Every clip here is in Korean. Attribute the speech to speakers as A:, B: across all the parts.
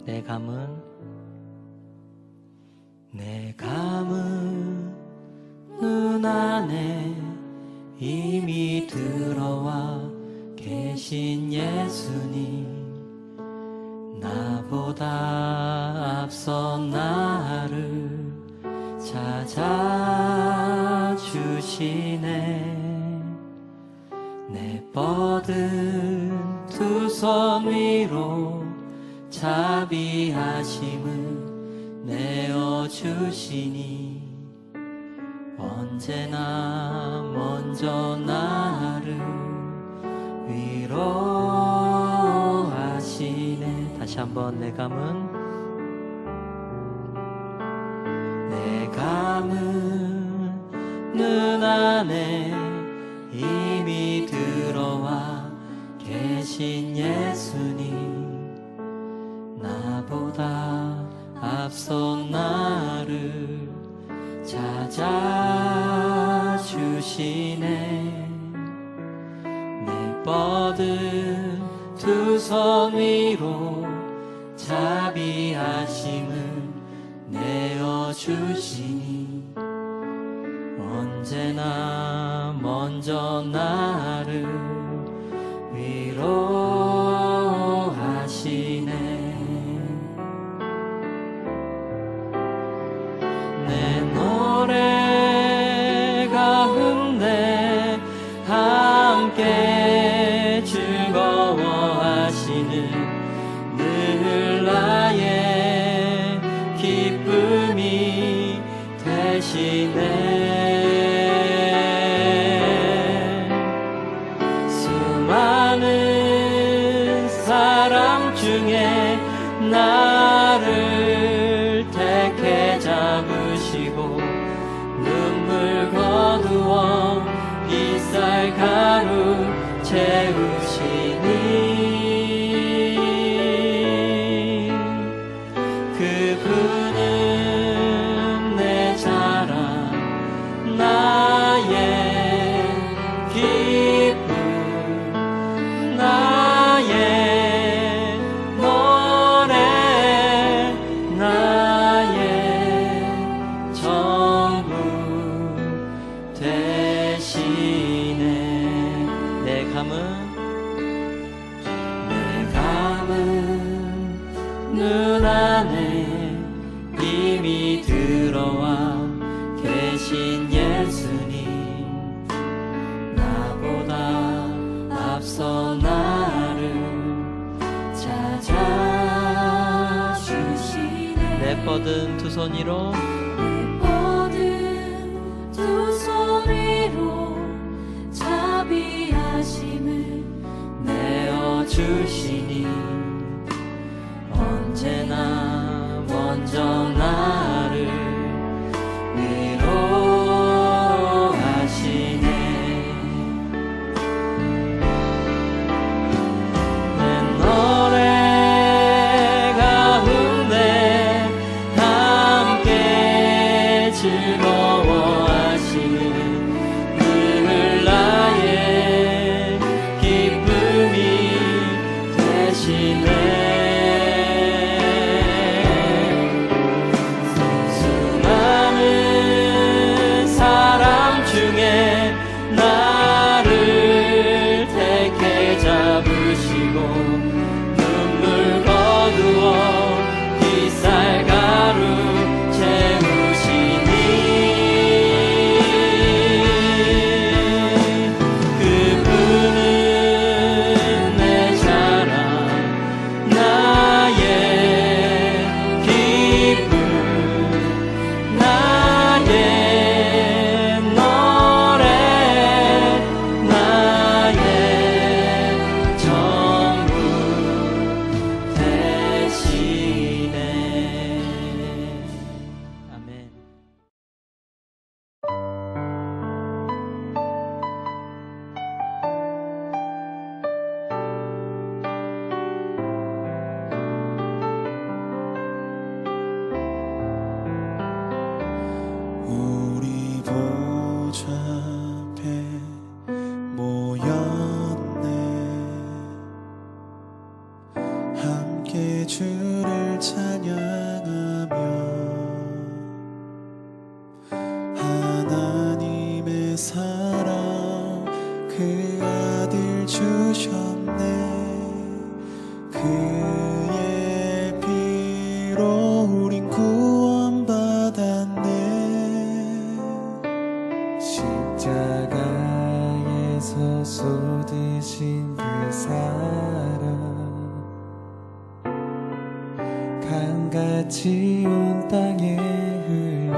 A: 내 감은 눈 안에 이미 들어와 계신 예수님, 나보다 앞서 나를 찾아주시네. 내 뻗은 두 손 위로 자비하심을 내어주시니 언제나 먼저 나를 위로하시네. 다시 한번 내 감은 눈 안에 이미 들어와 계신 예수님, 나보다 앞서 나를 찾아주시네. 내 뻗은 두 손 위로 자비하심을 내어주시니 언제나 먼저 나를 위로하시네. 내 노래 가운데 함께 즐거워하시는 늘 나의 기쁨이 되시네. 수많은 사람 중에 나를 택해 잡으시고 눈물 거두어 이쌀 가루 채우시니 그분은 내 자랑, 나의 기쁨, 나의 노래, 나의 전부 되시네. 내 감은 눈 안에 이미 들어와 계신 예수님, 나보다 앞서 나를 찾아주시네. 내 뻗은 두 손 위로 자비하심을 내어주시니 언제나 먼저 나를 위로하시네. 내 노래 가운데 함께 즐거워하시는 늘 나의 기쁨이 되시네. 나를 택해 잡으시고 눈물 거두어 이쌀 가루 채우시니 그분은 내 자랑, 나의 기쁨, 나의 주를
B: 쏟으신 그 사랑 강같이 온 땅에 흘러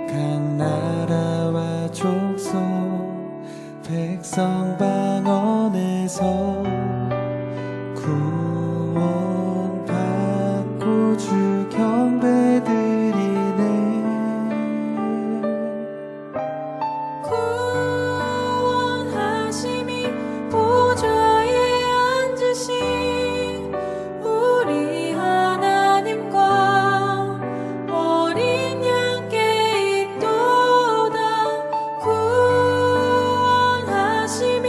B: 각 나라와 족속 백성 방언에서 구원받고 주 경배드리네.
C: 구원하심이 보좌에 앉으신 우리 하나님과 어린 양께 있도다. 구원하심이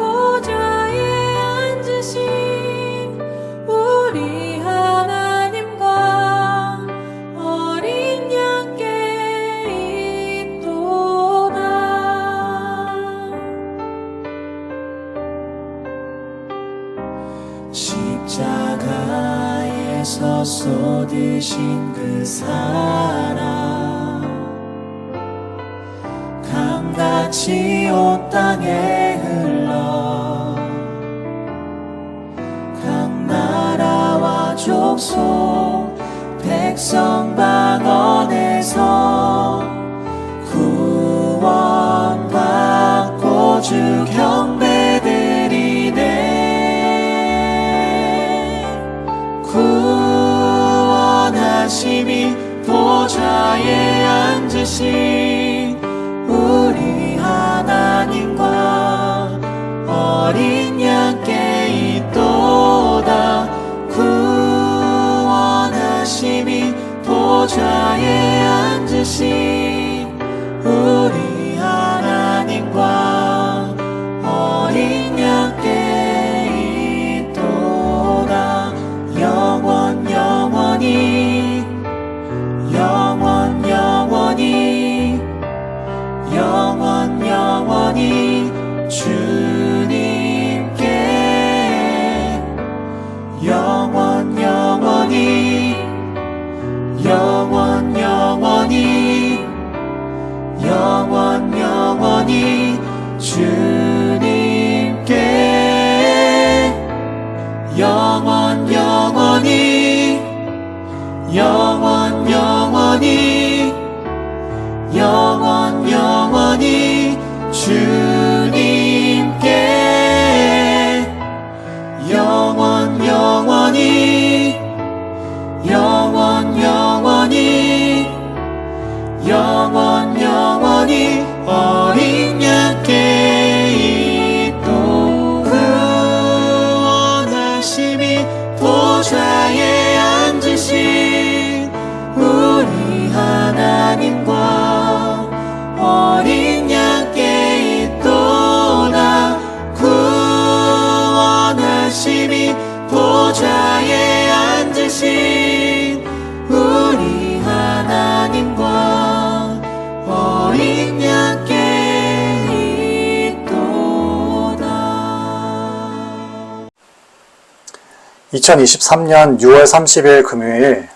C: 보좌에 앉으신 우리 하나님과 어린 양께 있도다.
B: 십자가에서 쏟으신 그 사랑 강같이 온 땅에 흘러 각 나라와 족속 백성 방언에서 구원받고 주 경배드리네. 구원하심이 보좌에 앉으신 우리 하나님과 어린 양께 있도다. 구원하심이 보좌에 앉으신 우리 하나님과 어린 양께 있도다. 영원 영원히 영원 영원히 영원 영원히 주님께 영원 영원히 영원 영원히 영원 영원히 주님께 영원 영원히 영원 영원히 영원 영원히 주님께 영원 영원히 영원 영원히 영원 영원히 어린 양께 있도. 구원하심이 보좌에 앉으신 우리 하나님과 어린 양께 있도다. 구원하심이 보좌에 앉으신 우리 하나님과 어린 양께 있도다.
D: 2023년 6월 30일 금요일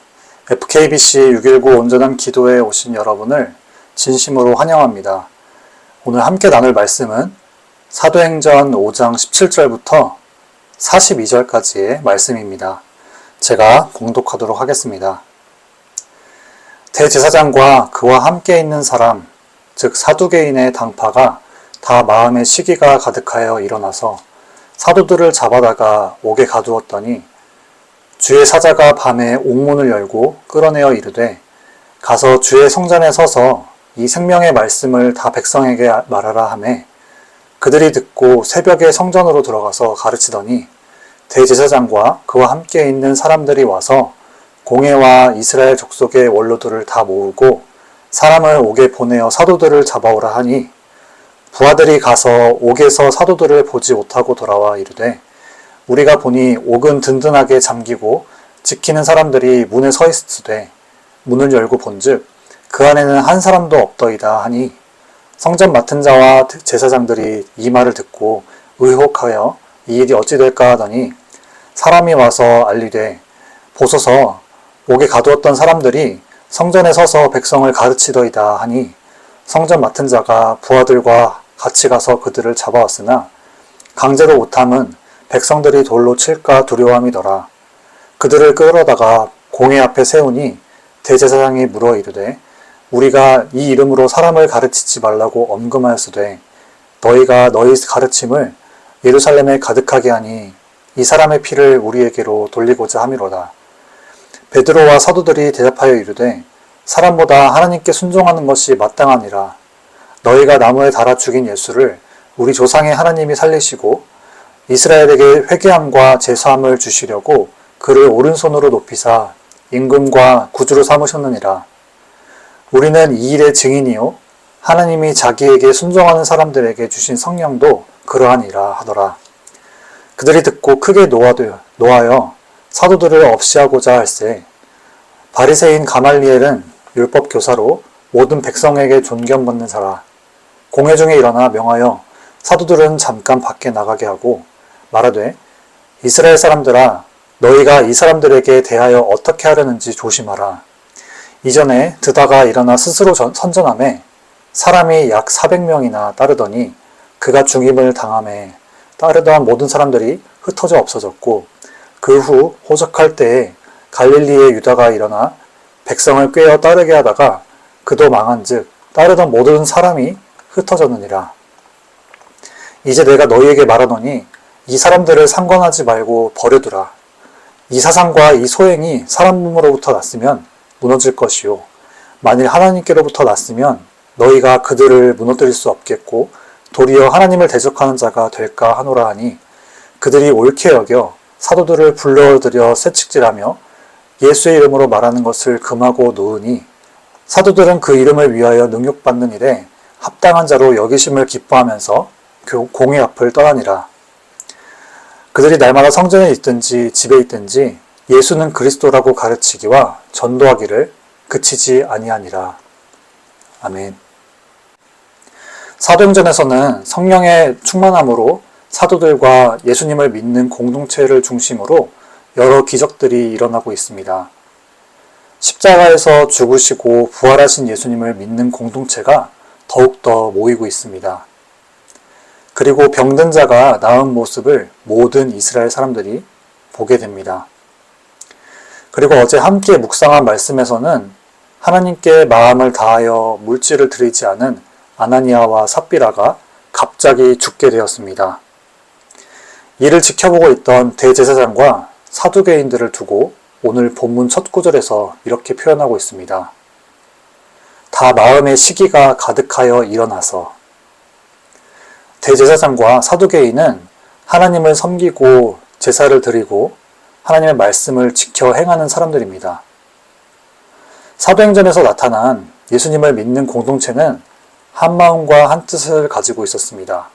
D: FKBC 619 온전한 기도에 오신 여러분을 진심으로 환영합니다. 오늘 함께 나눌 말씀은 사도행전 5장 17절부터 42절까지의 말씀입니다. 제가 봉독하도록 하겠습니다. 대제사장과 그와 함께 있는 사람, 즉 사두개인의 당파가 다 마음에 시기가 가득하여 일어나서 사도들을 잡아다가 옥에 가두었더니 주의 사자가 밤에 옥문을 열고 끌어내어 이르되 가서 주의 성전에 서서 이 생명의 말씀을 다 백성에게 말하라 하매 그들이 듣고 새벽에 성전으로 들어가서 가르치더니 대제사장과 그와 함께 있는 사람들이 와서 공회와 이스라엘 족속의 원로들을 다 모으고 사람을 옥에 보내어 사도들을 잡아오라 하니 부하들이 가서 옥에서 사도들을 보지 못하고 돌아와 이르되 우리가 보니 옥은 든든하게 잠기고 지키는 사람들이 문에 서 있으되 문을 열고 본즉 그 안에는 한 사람도 없더이다 하니 성전 맡은 자와 제사장들이 이 말을 듣고 의혹하여 이 일이 어찌 될까 하더니 사람이 와서 알리되 보소서 옥에 가두었던 사람들이 성전에 서서 백성을 가르치더이다 하니 성전 맡은 자가 부하들과 같이 가서 그들을 잡아왔으나 강제로 못함은 백성들이 돌로 칠까 두려움이더라. 그들을 끌어다가 공회 앞에 세우니 대제사장이 물어 이르되 우리가 이 이름으로 사람을 가르치지 말라고 엄금하였으되 너희가 너희 가르침을 예루살렘에 가득하게 하니 이 사람의 피를 우리에게로 돌리고자 함이로다. 베드로와 사도들이 대답하여 이르되 사람보다 하나님께 순종하는 것이 마땅하니라. 너희가 나무에 달아 죽인 예수를 우리 조상의 하나님이 살리시고 이스라엘에게 회개함과 제사함을 주시려고 그를 오른손으로 높이사 임금과 구주로 삼으셨느니라. 우리는 이 일의 증인이요 하나님이 자기에게 순종하는 사람들에게 주신 성령도 그러하니라 하더라. 그들이 듣고 크게 노하여 사도들을 없이하고자 할세. 바리새인 가말리엘은 율법 교사로 모든 백성에게 존경받는 자라. 공회 중에 일어나 명하여 사도들은 잠깐 밖에 나가게 하고 말하되 이스라엘 사람들아 너희가 이 사람들에게 대하여 어떻게 하려는지 조심하라. 이전에 드다가 일어나 스스로 선전하매 사람이 약 400명이나 따르더니 그가 죽임을 당함에 따르던 모든 사람들이 흩어져 없어졌고 그 후 호적할 때에 갈릴리의 유다가 일어나 백성을 꿰어 따르게 하다가 그도 망한즉 따르던 모든 사람이 흩어졌느니라. 이제 내가 너희에게 말하노니 이 사람들을 상관하지 말고 버려두라. 이 사상과 이 소행이 사람 몸으로부터 났으면 무너질 것이요 만일 하나님께로부터 났으면 너희가 그들을 무너뜨릴 수 없겠고 도리어 하나님을 대적하는 자가 될까 하노라 하니 그들이 옳게 여겨 사도들을 불러들여 새칙질하며 예수의 이름으로 말하는 것을 금하고 놓으니 사도들은 그 이름을 위하여 능욕받는 일에 합당한 자로 여기심을 기뻐하면서 공회 앞을 떠나니라. 그들이 날마다 성전에 있든지 집에 있든지 예수는 그리스도라고 가르치기와 전도하기를 그치지 아니하니라. 아멘. 사도행전에서는 성령의 충만함으로 사도들과 예수님을 믿는 공동체를 중심으로 여러 기적들이 일어나고 있습니다. 십자가에서 죽으시고 부활하신 예수님을 믿는 공동체가 더욱더 모이고 있습니다. 그리고 병든 자가 나은 모습을 모든 이스라엘 사람들이 보게 됩니다. 그리고 어제 함께 묵상한 말씀에서는 하나님께 마음을 다하여 물질을 드리지 않은 아나니아와 삽비라가 갑자기 죽게 되었습니다. 이를 지켜보고 있던 대제사장과 사두개인들을 두고 오늘 본문 첫 구절에서 이렇게 표현하고 있습니다. 다 마음의 시기가 가득하여 일어나서. 대제사장과 사두개인은 하나님을 섬기고 제사를 드리고 하나님의 말씀을 지켜 행하는 사람들입니다. 사도행전에서 나타난 예수님을 믿는 공동체는 한 마음과 한 뜻을 가지고 있었습니다.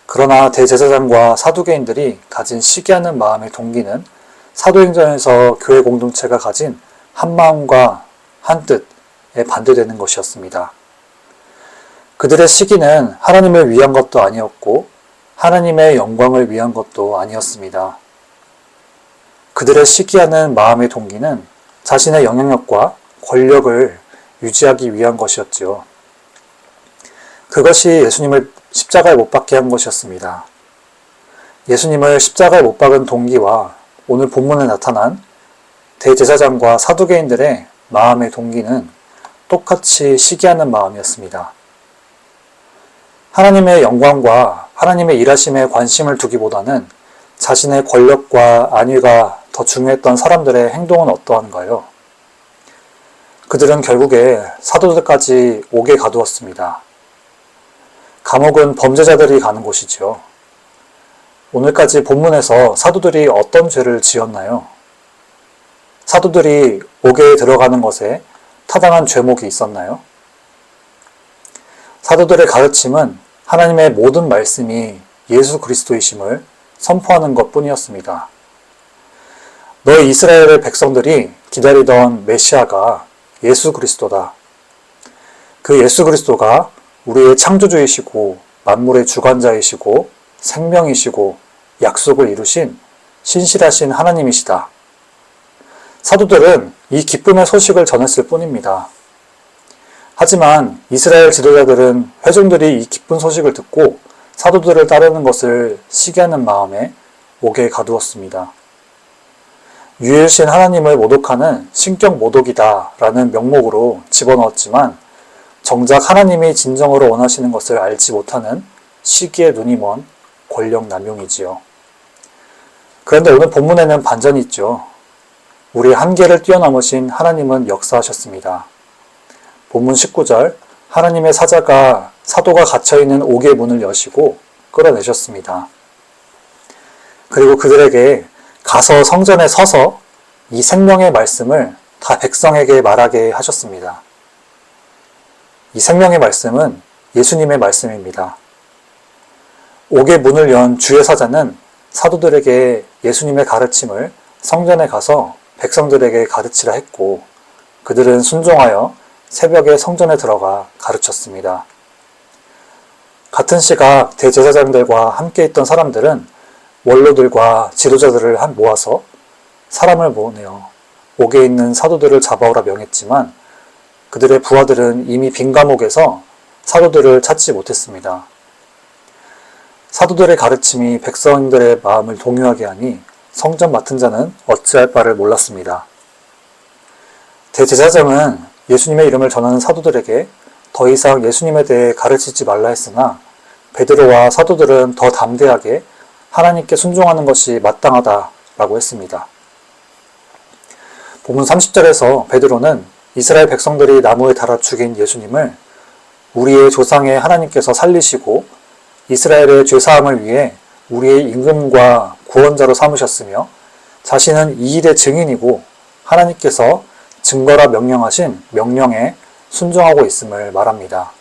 D: 그러나 대제사장과 사두개인들이 가진 시기하는 마음의 동기는 사도행전에서 교회 공동체가 가진 한 마음과 한 뜻에 반대되는 것이었습니다. 그들의 시기는 하나님을 위한 것도 아니었고 하나님의 영광을 위한 것도 아니었습니다. 그들의 시기하는 마음의 동기는 자신의 영향력과 권력을 유지하기 위한 것이었지요. 그것이 예수님을 십자가에 못 박게 한 것이었습니다. 예수님을 십자가에 못 박은 동기와 오늘 본문에 나타난 대제사장과 사두개인들의 마음의 동기는 똑같이 시기하는 마음이었습니다. 하나님의 영광과 하나님의 일하심에 관심을 두기보다는 자신의 권력과 안위가 더 중요했던 사람들의 행동은 어떠한가요? 그들은 결국에 사도들까지 옥에 가두었습니다. 감옥은 범죄자들이 가는 곳이죠. 오늘까지 본문에서 사도들이 어떤 죄를 지었나요? 사도들이 옥에 들어가는 것에 타당한 죄목이 있었나요? 사도들의 가르침은 하나님의 모든 말씀이 예수 그리스도이심을 선포하는 것뿐이었습니다. 너희 이스라엘의 백성들이 기다리던 메시아가 예수 그리스도다. 그 예수 그리스도가 우리의 창조주이시고 만물의 주관자이시고 생명이시고 약속을 이루신 신실하신 하나님이시다. 사도들은 이 기쁨의 소식을 전했을 뿐입니다. 하지만 이스라엘 지도자들은 회중들이 이 기쁜 소식을 듣고 사도들을 따르는 것을 시기하는 마음에 옥에 가두었습니다. 유일신 하나님을 모독하는 신격 모독이다 라는 명목으로 집어넣었지만 정작 하나님이 진정으로 원하시는 것을 알지 못하는 시기에 눈이 먼 권력 남용이지요. 그런데 오늘 본문에는 반전이 있죠. 우리의 한계를 뛰어넘으신 하나님은 역사하셨습니다. 본문 19절, 하나님의 사자가 사도가 갇혀있는 옥의 문을 여시고 끌어내셨습니다. 그리고 그들에게 가서 성전에 서서 이 생명의 말씀을 다 백성에게 말하게 하셨습니다. 이 생명의 말씀은 예수님의 말씀입니다. 옥의 문을 연 주의 사자는 사도들에게 예수님의 가르침을 성전에 가서 백성들에게 가르치라 했고 그들은 순종하여 새벽에 성전에 들어가 가르쳤습니다. 같은 시각 대제사장들과 함께 있던 사람들은 원로들과 지도자들을 모아서 사람을 보내어 옥에 있는 사도들을 잡아오라 명했지만 그들의 부하들은 이미 빈 감옥에서 사도들을 찾지 못했습니다. 사도들의 가르침이 백성들의 마음을 동요하게 하니 성전 맡은 자는 어찌할 바를 몰랐습니다. 대제사장은 예수님의 이름을 전하는 사도들에게 더 이상 예수님에 대해 가르치지 말라 했으나 베드로와 사도들은 더 담대하게 하나님께 순종하는 것이 마땅하다라고 했습니다. 본문 30절에서 베드로는 이스라엘 백성들이 나무에 달아 죽인 예수님을 우리의 조상의 하나님께서 살리시고 이스라엘의 죄사함을 위해 우리의 임금과 구원자로 삼으셨으며 자신은 이 일의 증인이고 하나님께서 증거라 명령하신 명령에 순종하고 있음을 말합니다.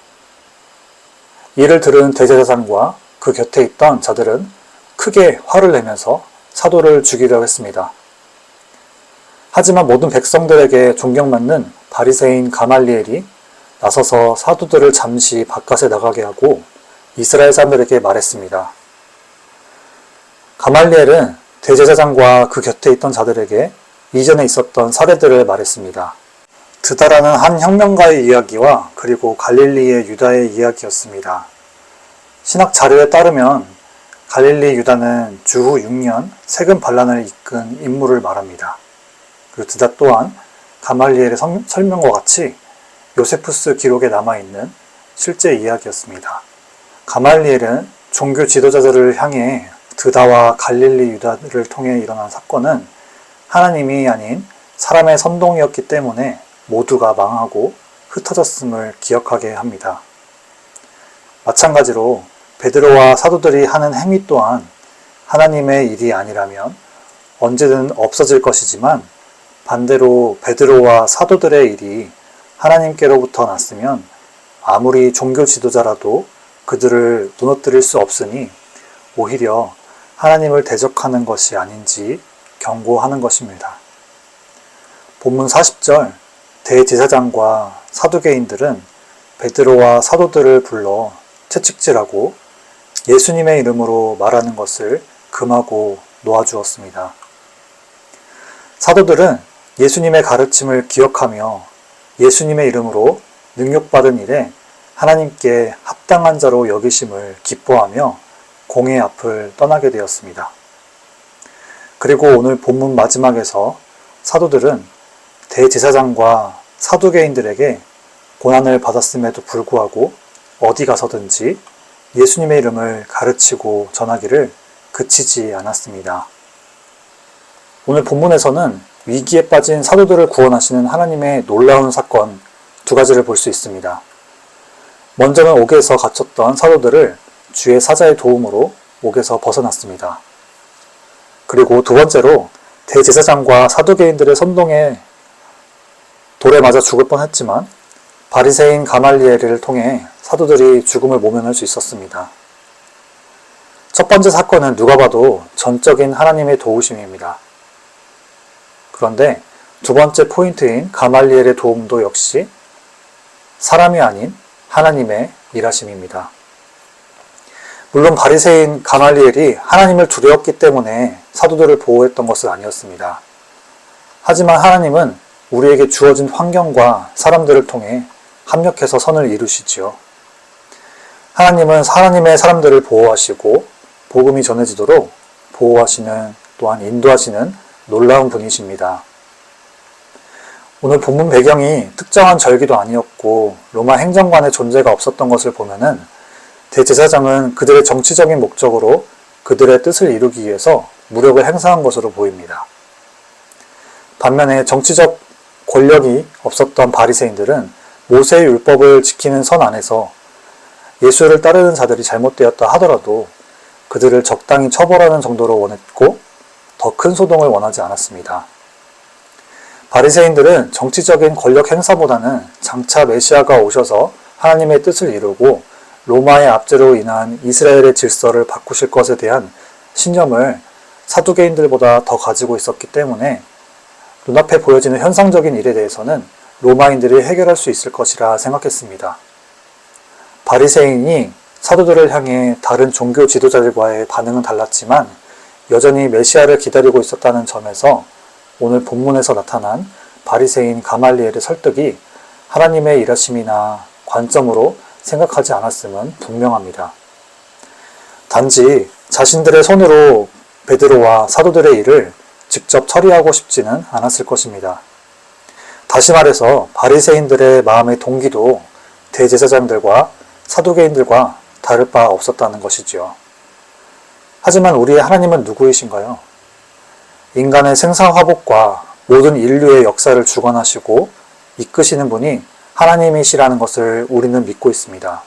D: 이를 들은 대제사장과 그 곁에 있던 자들은 크게 화를 내면서 사도를 죽이려고 했습니다. 하지만 모든 백성들에게 존경받는 바리새인 가말리엘이 나서서 사도들을 잠시 바깥에 나가게 하고 이스라엘 사람들에게 말했습니다. 가말리엘은 대제사장과 그 곁에 있던 자들에게 이전에 있었던 사례들을 말했습니다. 드다라는 한 혁명가의 이야기와 그리고 갈릴리의 유다의 이야기였습니다. 신학 자료에 따르면 갈릴리 유다는 주후 6년 세금 반란을 이끈 인물을 말합니다. 그리고 드다 또한 가말리엘의 설명과 같이 요세푸스 기록에 남아있는 실제 이야기였습니다. 가말리엘은 종교 지도자들을 향해 드다와 갈릴리 유다를 통해 일어난 사건은 하나님이 아닌 사람의 선동이었기 때문에 모두가 망하고 흩어졌음을 기억하게 합니다. 마찬가지로 베드로와 사도들이 하는 행위 또한 하나님의 일이 아니라면 언제든 없어질 것이지만 반대로 베드로와 사도들의 일이 하나님께로부터 났으면 아무리 종교 지도자라도 그들을 무너뜨릴 수 없으니 오히려 하나님을 대적하는 것이 아닌지 경고하는 것입니다. 본문 40절 대제사장과 사두개인들은 베드로와 사도들을 불러 채찍질하고 예수님의 이름으로 말하는 것을 금하고 놓아주었습니다. 사도들은 예수님의 가르침을 기억하며 예수님의 이름으로 능욕받은 일에 하나님께 합당한 자로 여기심을 기뻐하며 공의 앞을 떠나게 되었습니다. 그리고 오늘 본문 마지막에서 사도들은 대제사장과 사두개인들에게 고난을 받았음에도 불구하고 어디 가서든지 예수님의 이름을 가르치고 전하기를 그치지 않았습니다. 오늘 본문에서는 위기에 빠진 사도들을 구원하시는 하나님의 놀라운 사건 두 가지를 볼 수 있습니다. 먼저는 옥에서 갇혔던 사도들을 주의 사자의 도움으로 옥에서 벗어났습니다. 그리고 두 번째로 대제사장과 사두개인들의 선동에 돌에 맞아 죽을 뻔했지만 바리새인 가말리엘을 통해 사도들이 죽음을 모면할 수 있었습니다. 첫 번째 사건은 누가 봐도 전적인 하나님의 도우심입니다. 그런데 두 번째 포인트인 가말리엘의 도움도 역시 사람이 아닌 하나님의 일하심입니다. 물론 바리새인 가말리엘이 하나님을 두려웠기 때문에 사도들을 보호했던 것은 아니었습니다. 하지만 하나님은 우리에게 주어진 환경과 사람들을 통해 합력해서 선을 이루시지요. 하나님은 하나님의 사람들을 보호하시고 복음이 전해지도록 보호하시는 또한 인도하시는 놀라운 분이십니다. 오늘 본문 배경이 특정한 절기도 아니었고 로마 행정관의 존재가 없었던 것을 보면은 대제사장은 그들의 정치적인 목적으로 그들의 뜻을 이루기 위해서 무력을 행사한 것으로 보입니다. 반면에 정치적 권력이 없었던 바리새인들은 모세의 율법을 지키는 선 안에서 예수를 따르는 자들이 잘못되었다 하더라도 그들을 적당히 처벌하는 정도로 원했고 더 큰 소동을 원하지 않았습니다. 바리새인들은 정치적인 권력 행사보다는 장차 메시아가 오셔서 하나님의 뜻을 이루고 로마의 압제로 인한 이스라엘의 질서를 바꾸실 것에 대한 신념을 사두개인들보다 더 가지고 있었기 때문에 눈앞에 보여지는 현상적인 일에 대해서는 로마인들이 해결할 수 있을 것이라 생각했습니다. 바리새인이 사도들을 향해 다른 종교 지도자들과의 반응은 달랐지만 여전히 메시아를 기다리고 있었다는 점에서 오늘 본문에서 나타난 바리새인 가말리엘의 설득이 하나님의 일하심이나 관점으로 생각하지 않았음은 분명합니다. 단지 자신들의 손으로 베드로와 사도들의 일을 직접 처리하고 싶지는 않았을 것입니다. 다시 말해서 바리새인들의 마음의 동기도 대제사장들과 사두개인들과 다를 바 없었다는 것이지요. 하지만 우리의 하나님은 누구이신가요? 인간의 생사화복과 모든 인류의 역사를 주관하시고 이끄시는 분이 하나님이시라는 것을 우리는 믿고 있습니다.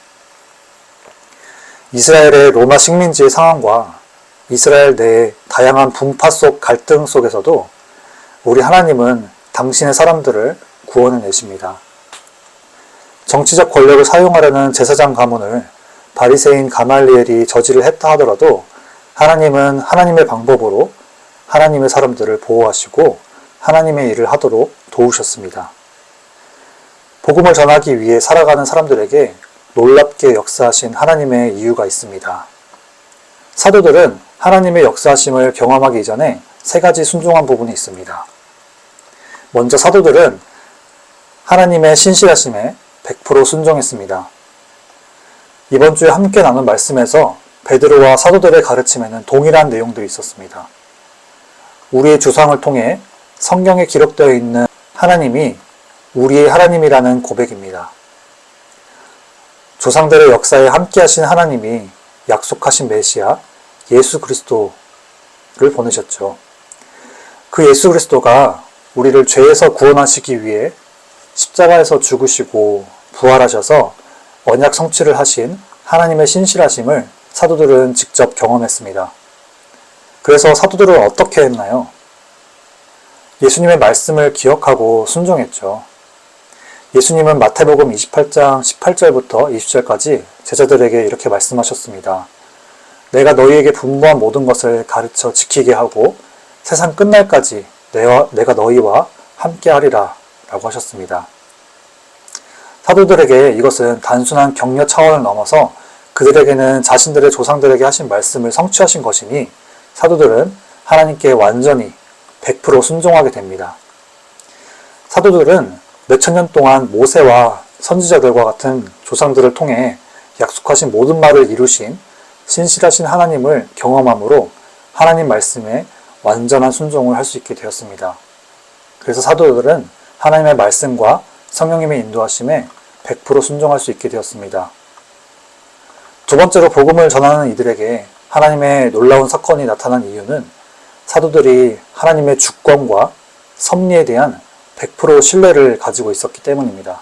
D: 이스라엘의 로마 식민지의 상황과 이스라엘 내의 다양한 분파 속 갈등 속에서도 우리 하나님은 당신의 사람들을 구원해내십니다. 정치적 권력을 사용하려는 제사장 가문을 바리새인 가말리엘이 저지를 했다 하더라도 하나님은 하나님의 방법으로 하나님의 사람들을 보호하시고 하나님의 일을 하도록 도우셨습니다. 복음을 전하기 위해 살아가는 사람들에게 놀랍게 역사하신 하나님의 이유가 있습니다. 사도들은 하나님의 역사하심을 경험하기 이전에 세 가지 순종한 부분이 있습니다. 먼저 사도들은 하나님의 신실하심에 100% 순종했습니다. 이번 주에 함께 나눈 말씀에서 베드로와 사도들의 가르침에는 동일한 내용들이 있었습니다. 우리의 주상을 통해 성경에 기록되어 있는 하나님이 우리의 하나님이라는 고백입니다. 조상들의 역사에 함께 하신 하나님이 약속하신 메시아 예수 그리스도를 보내셨죠. 그 예수 그리스도가 우리를 죄에서 구원하시기 위해 십자가에서 죽으시고 부활하셔서 언약 성취를 하신 하나님의 신실하심을 사도들은 직접 경험했습니다. 그래서 사도들은 어떻게 했나요? 예수님의 말씀을 기억하고 순종했죠. 예수님은 마태복음 28장 18절부터 20절까지 제자들에게 이렇게 말씀하셨습니다. 내가 너희에게 분부한 모든 것을 가르쳐 지키게 하고 세상 끝날까지 내가 너희와 함께 하리라 라고 하셨습니다. 사도들에게 이것은 단순한 격려 차원을 넘어서 그들에게는 자신들의 조상들에게 하신 말씀을 성취하신 것이니 사도들은 하나님께 완전히 100% 순종하게 됩니다. 사도들은 몇천 년 동안 모세와 선지자들과 같은 조상들을 통해 약속하신 모든 말을 이루신 신실하신 하나님을 경험함으로 하나님 말씀에 완전한 순종을 할 수 있게 되었습니다. 그래서 사도들은 하나님의 말씀과 성령님의 인도하심에 100% 순종할 수 있게 되었습니다. 두 번째로 복음을 전하는 이들에게 하나님의 놀라운 사건이 나타난 이유는 사도들이 하나님의 주권과 섭리에 대한 100% 신뢰를 가지고 있었기 때문입니다.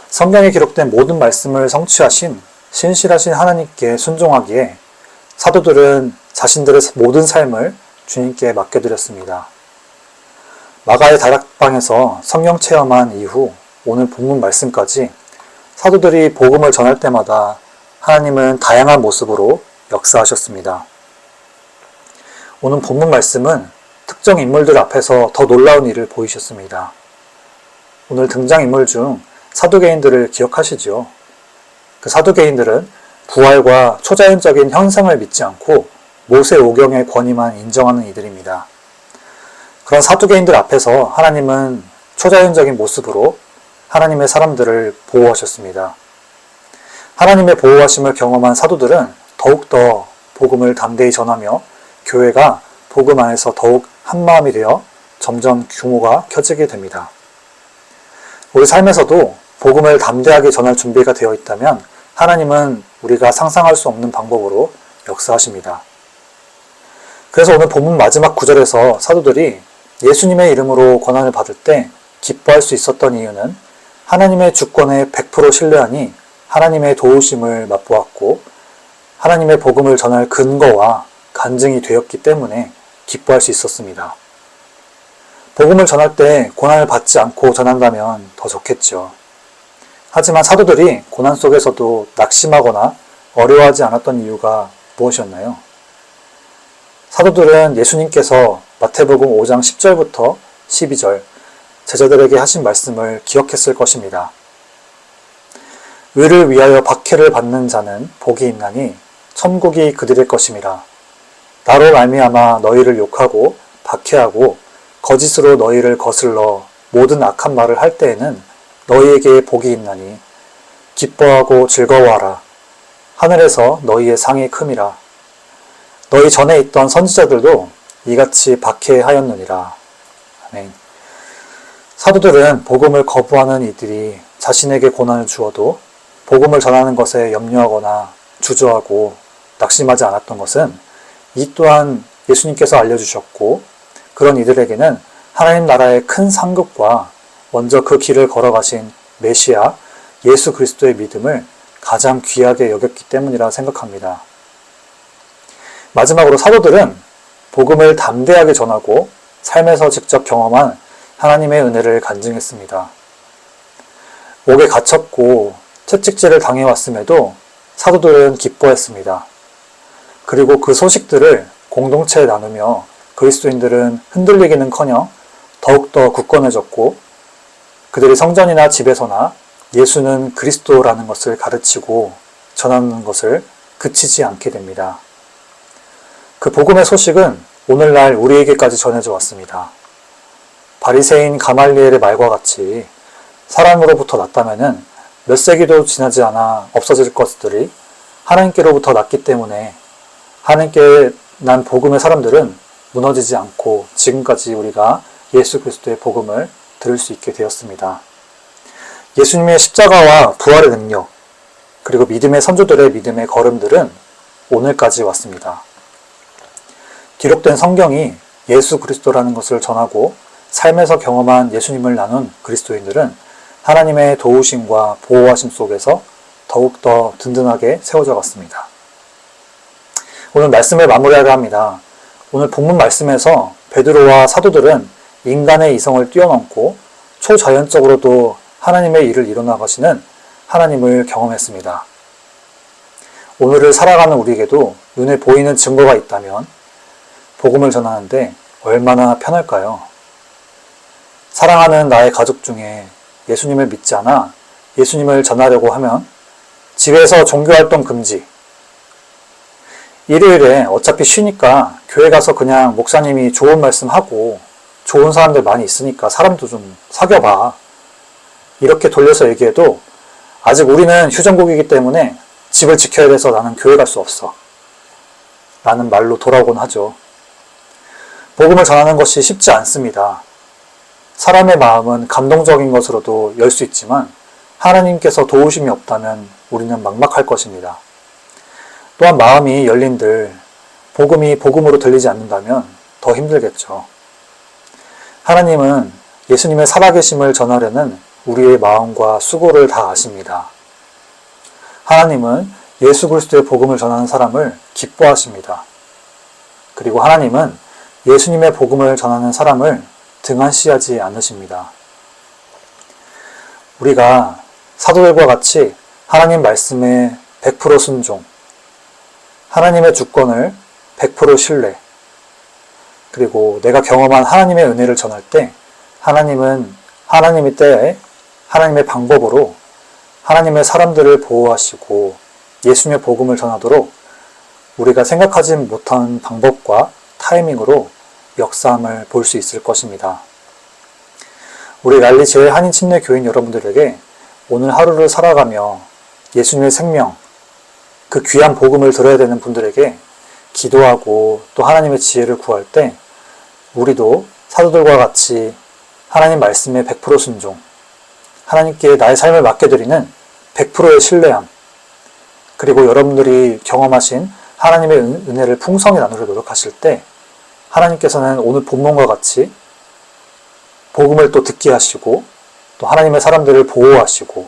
D: 성경에 기록된 모든 말씀을 성취하신 신실하신 하나님께 순종하기에 사도들은 자신들의 모든 삶을 주님께 맡겨드렸습니다. 마가의 다락방에서 성령 체험한 이후 오늘 본문 말씀까지 사도들이 복음을 전할 때마다 하나님은 다양한 모습으로 역사하셨습니다. 오늘 본문 말씀은 특정 인물들 앞에서 더 놀라운 일을 보이셨습니다. 오늘 등장인물 중 사두개인들을 기억하시죠? 그 사두개인들은 부활과 초자연적인 현상을 믿지 않고 모세 오경의 권위만 인정하는 이들입니다. 그런 사두개인들 앞에서 하나님은 초자연적인 모습으로 하나님의 사람들을 보호하셨습니다. 하나님의 보호하심을 경험한 사도들은 더욱더 복음을 담대히 전하며 교회가 복음 안에서 더욱 한마음이 되어 점점 규모가 커지게 됩니다. 우리 삶에서도 복음을 담대하게 전할 준비가 되어 있다면 하나님은 우리가 상상할 수 없는 방법으로 역사하십니다. 그래서 오늘 본문 마지막 구절에서 사도들이 예수님의 이름으로 권한을 받을 때 기뻐할 수 있었던 이유는 하나님의 주권에 100% 신뢰하니 하나님의 도우심을 맛보았고 하나님의 복음을 전할 근거와 간증이 되었기 때문에 기뻐할 수 있었습니다. 복음을 전할 때 고난을 받지 않고 전한다면 더 좋겠죠. 하지만 사도들이 고난 속에서도 낙심하거나 어려워하지 않았던 이유가 무엇이었나요? 사도들은 예수님께서 마태복음 5장 10절부터 12절 제자들에게 하신 말씀을 기억했을 것입니다. 의를 위하여 박해를 받는 자는 복이 있나니 천국이 그들의 것임이라. 나로 말미암아 너희를 욕하고 박해하고 거짓으로 너희를 거슬러 모든 악한 말을 할 때에는 너희에게 복이 있나니 기뻐하고 즐거워하라. 하늘에서 너희의 상이 큼이라. 너희 전에 있던 선지자들도 이같이 박해하였느니라. 아멘. 사도들은 복음을 거부하는 이들이 자신에게 고난을 주어도 복음을 전하는 것에 염려하거나 주저하고 낙심하지 않았던 것은 이 또한 예수님께서 알려주셨고 그런 이들에게는 하나님 나라의 큰 상급과 먼저 그 길을 걸어가신 메시아 예수 그리스도의 믿음을 가장 귀하게 여겼기 때문이라 생각합니다. 마지막으로 사도들은 복음을 담대하게 전하고 삶에서 직접 경험한 하나님의 은혜를 간증했습니다. 옥에 갇혔고 채찍질을 당해왔음에도 사도들은 기뻐했습니다. 그리고 그 소식들을 공동체에 나누며 그리스도인들은 흔들리기는커녕 더욱더 굳건해졌고 그들이 성전이나 집에서나 예수는 그리스도라는 것을 가르치고 전하는 것을 그치지 않게 됩니다. 그 복음의 소식은 오늘날 우리에게까지 전해져 왔습니다. 바리새인 가말리엘의 말과 같이 사람으로부터 났다면은 몇 세기도 지나지 않아 없어질 것들이 하나님께로부터 났기 때문에 하나님께 난 복음의 사람들은 무너지지 않고 지금까지 우리가 예수 그리스도의 복음을 들을 수 있게 되었습니다. 예수님의 십자가와 부활의 능력, 그리고 믿음의 선조들의 믿음의 걸음들은 오늘까지 왔습니다. 기록된 성경이 예수 그리스도라는 것을 전하고 삶에서 경험한 예수님을 나눈 그리스도인들은 하나님의 도우심과 보호하심 속에서 더욱더 든든하게 세워져 갔습니다. 오늘 말씀을 마무리하려 합니다. 오늘 본문 말씀에서 베드로와 사도들은 인간의 이성을 뛰어넘고 초자연적으로도 하나님의 일을 이뤄나가시는 하나님을 경험했습니다. 오늘을 살아가는 우리에게도 눈에 보이는 증거가 있다면 복음을 전하는데 얼마나 편할까요? 사랑하는 나의 가족 중에 예수님을 믿지 않아 예수님을 전하려고 하면 집에서 종교활동 금지, 일요일에 어차피 쉬니까 교회 가서 그냥 목사님이 좋은 말씀하고 좋은 사람들 많이 있으니까 사람도 좀 사귀어봐. 이렇게 돌려서 얘기해도 아직 우리는 휴전국이기 때문에 집을 지켜야 돼서 나는 교회 갈 수 없어. 라는 말로 돌아오곤 하죠. 복음을 전하는 것이 쉽지 않습니다. 사람의 마음은 감동적인 것으로도 열 수 있지만 하나님께서 도우심이 없다면 우리는 막막할 것입니다. 또한 마음이 열린들 복음이 복음으로 들리지 않는다면 더 힘들겠죠. 하나님은 예수님의 살아계심을 전하려는 우리의 마음과 수고를 다 아십니다. 하나님은 예수 그리스도의 복음을 전하는 사람을 기뻐하십니다. 그리고 하나님은 예수님의 복음을 전하는 사람을 등한시하지 않으십니다. 우리가 사도들과 같이 하나님 말씀에 100% 순종, 하나님의 주권을 100% 신뢰, 그리고 내가 경험한 하나님의 은혜를 전할 때 하나님은 하나님의 때에 하나님의 방법으로 하나님의 사람들을 보호하시고 예수님의 복음을 전하도록 우리가 생각하지 못한 방법과 타이밍으로 역사함을 볼 수 있을 것입니다. 우리 랄리 제일한인 침례 교인 여러분들에게 오늘 하루를 살아가며 예수님의 생명, 그 귀한 복음을 들어야 되는 분들에게 기도하고 또 하나님의 지혜를 구할 때 우리도 사도들과 같이 하나님 말씀에 100% 순종, 하나님께 나의 삶을 맡겨드리는 100%의 신뢰함, 그리고 여러분들이 경험하신 하나님의 은혜를 풍성히 나누려 노력하실 때 하나님께서는 오늘 본문과 같이 복음을 또 듣게 하시고 또 하나님의 사람들을 보호하시고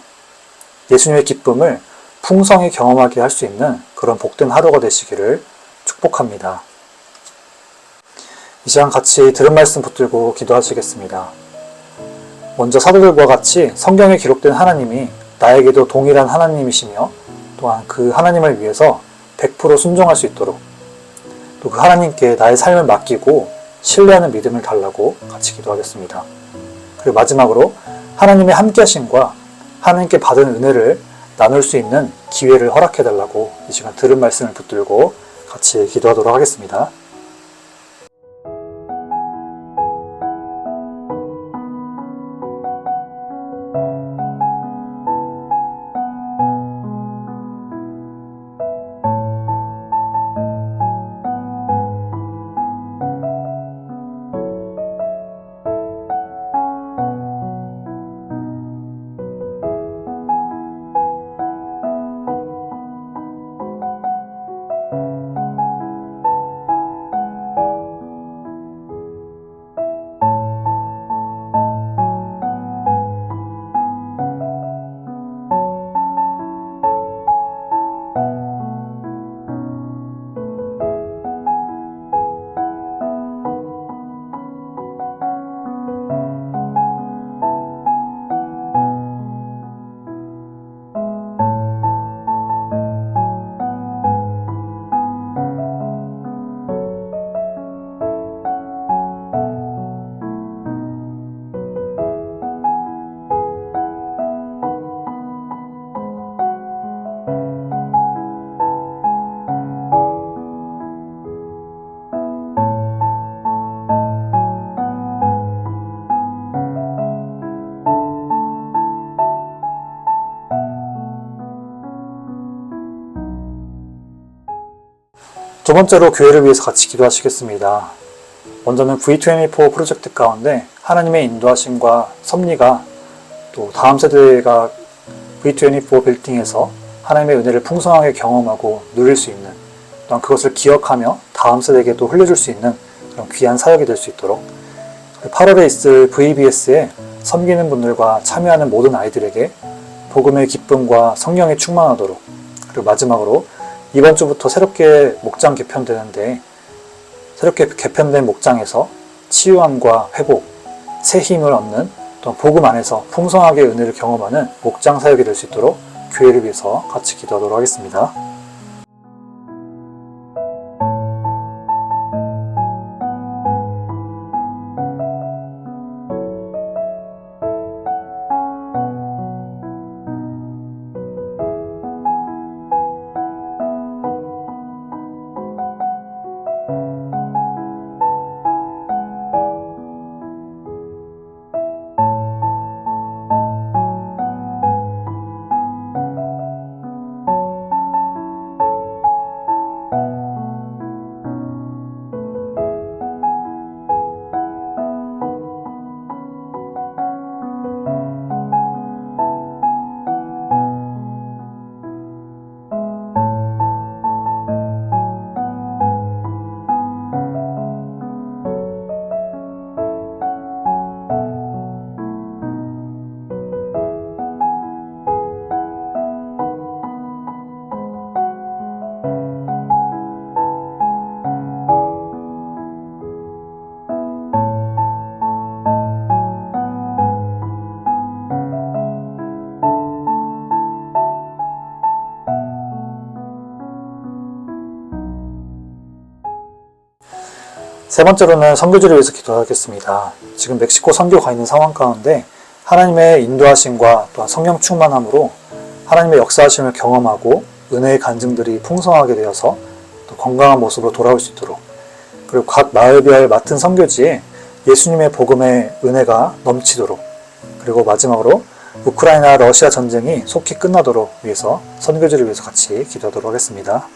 D: 예수님의 기쁨을 풍성히 경험하게 할 수 있는 그런 복된 하루가 되시기를 축복합니다. 이 시간 같이 들은 말씀 붙들고 기도하시겠습니다. 먼저 사도들과 같이 성경에 기록된 하나님이 나에게도 동일한 하나님이시며 또한 그 하나님을 위해서 100% 순종할 수 있도록 또 그 하나님께 나의 삶을 맡기고 신뢰하는 믿음을 달라고 같이 기도하겠습니다. 그리고 마지막으로 하나님의 함께하심과 하나님께 받은 은혜를 나눌 수 있는 기회를 허락해달라고 이 시간 들은 말씀을 붙들고 같이 기도하도록 하겠습니다. 두 번째로 교회를 위해서 같이 기도하시겠습니다. 먼저는 V24 프로젝트 가운데 하나님의 인도하심과 섭리가 또 다음 세대가 V24 빌딩에서 하나님의 은혜를 풍성하게 경험하고 누릴 수 있는, 또한 그것을 기억하며 다음 세대에게도 흘려줄 수 있는 그런 귀한 사역이 될 수 있도록, 8월에 있을 VBS에 섬기는 분들과 참여하는 모든 아이들에게 복음의 기쁨과 성령이 충만하도록, 그리고 마지막으로 이번 주부터 새롭게 목장 개편되는데 새롭게 개편된 목장에서 치유함과 회복, 새 힘을 얻는 또 복음 안에서 풍성하게 은혜를 경험하는 목장 사역이 될 수 있도록 교회를 위해서 같이 기도하도록 하겠습니다. 세 번째로는 선교지를 위해서 기도하겠습니다. 지금 멕시코 선교가 있는 상황 가운데 하나님의 인도하심과 또한 성령 충만함으로 하나님의 역사하심을 경험하고 은혜의 간증들이 풍성하게 되어서 또 건강한 모습으로 돌아올 수 있도록, 그리고 각 마을별 맡은 선교지에 예수님의 복음의 은혜가 넘치도록 그리고 마지막으로 우크라이나 러시아 전쟁이 속히 끝나도록 위해서 선교지를 위해서 같이 기도하도록 하겠습니다.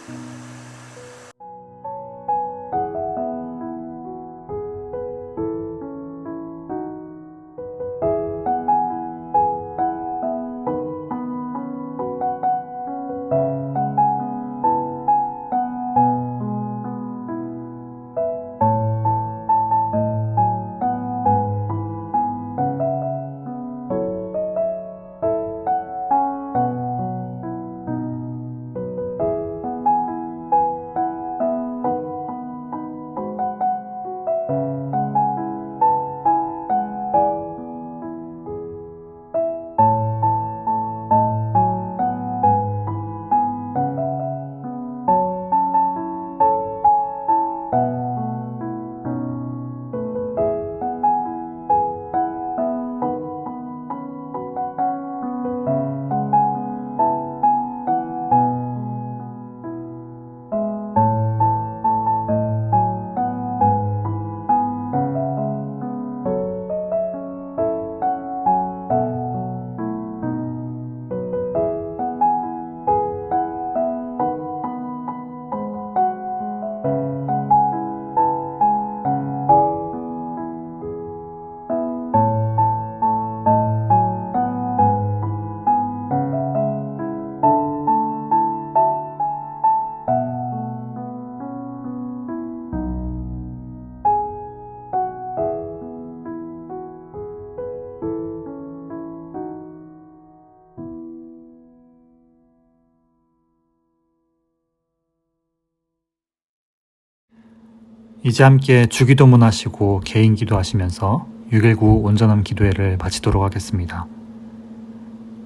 D: 이제 함께 주기도문 하시고 개인 기도하시면서 619 온전함 기도회를 바치도록 하겠습니다.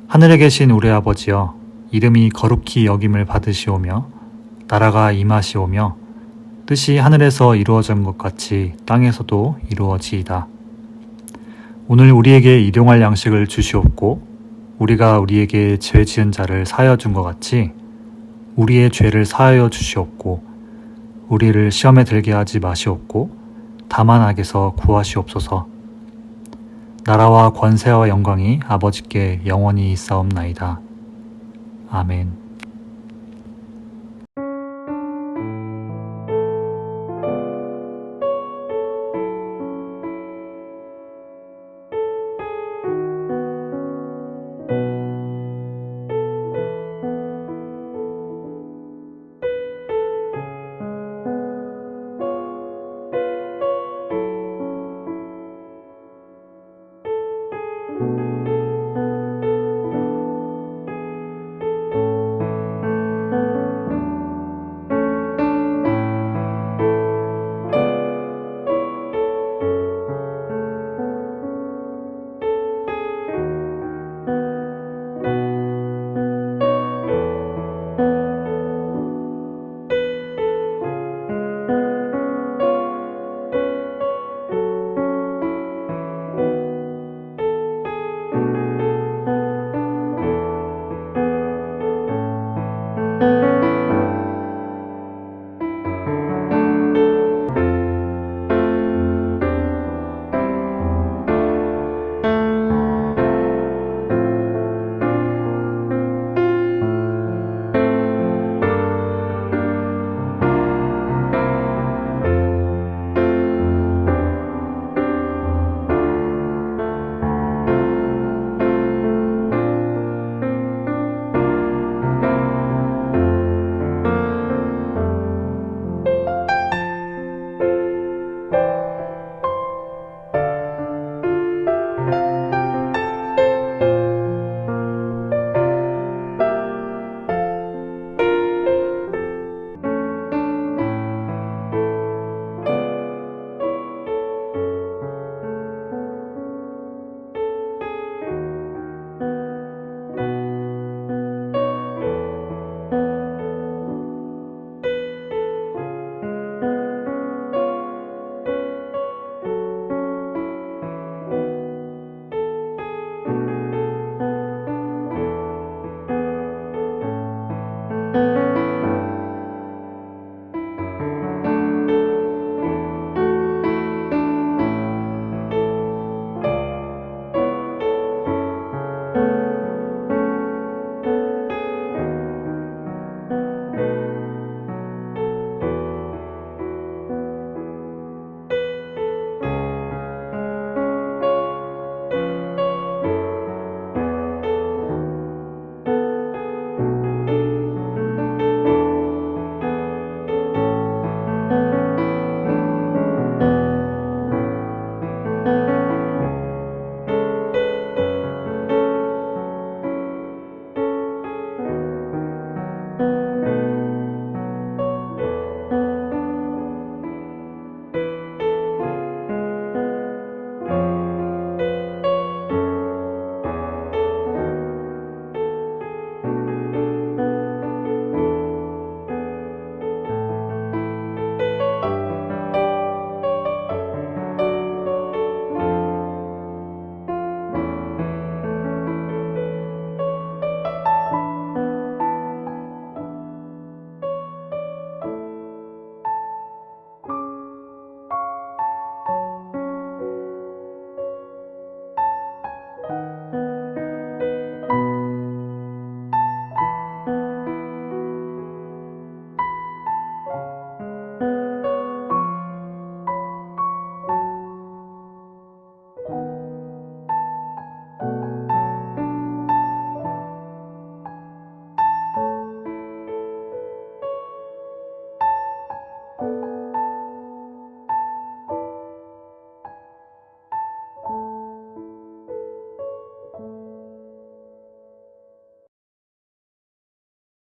D: 하늘에 계신 우리 아버지여, 이름이 거룩히 여김을 받으시오며 나라가 임하시오며 뜻이 하늘에서 이루어진 것 같이 땅에서도 이루어지이다. 오늘 우리에게 일용할 양식을 주시옵고 우리가 우리에게 죄 지은 자를 사하여 준 것 같이 우리의 죄를 사하여 주시옵고 우리를 시험에 들게 하지 마시옵고 다만 악에서 구하시옵소서. 나라와 권세와 영광이 아버지께 영원히 있사옵나이다. 아멘.